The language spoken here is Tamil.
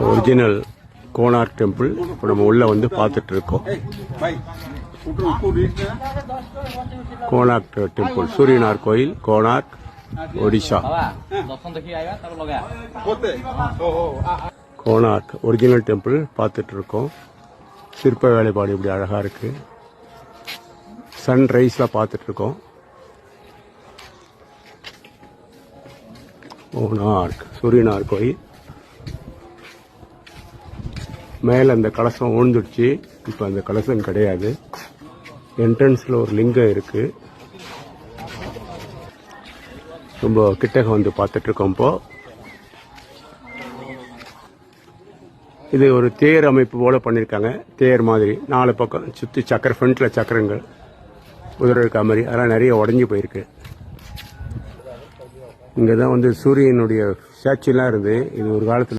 ஒரிஜினல் கோனார்க் டெம்பிள் இப்போ நம்ம உள்ள வந்து பார்த்துட்டு இருக்கோம். கோனார்க் டெம்பிள், சூரியனார் கோயில், கோனார்க், ஒடிஷா. கோனார்க் ஒரிஜினல் டெம்பிள் பார்த்துட்டு இருக்கோம். சிற்ப வேலைப்பாடு இப்படி அழகா இருக்கு. சன்ரைஸ்ல பார்த்துட்டு இருக்கோம். கோனார்க் சூரியனார் கோயில். மேல அந்த கலசம் ஊழ்ந்துடுச்சு. இப்ப அந்த கலசம் கிடையாது. என்ட்ரன்ஸ்ல ஒரு லிங்கம் இருக்கு. ரொம்ப கிட்டக வந்து பார்த்துட்டு இருக்கோம். இப்போ இது ஒரு தேர் அமைப்பு போல பண்ணிருக்காங்க. தேர் மாதிரி 4 பக்கம் சுத்தி சக்கர, ஃப்ரண்ட்ல சக்கரங்கள் குதிரை இருக்க மாதிரி, அதெல்லாம் நிறைய உடஞ்சி போயிருக்கு. இங்கதான் வந்து சூரியனுடைய ஸ்டாச்சுலாம் இருந்து இது ஒரு காலத்துல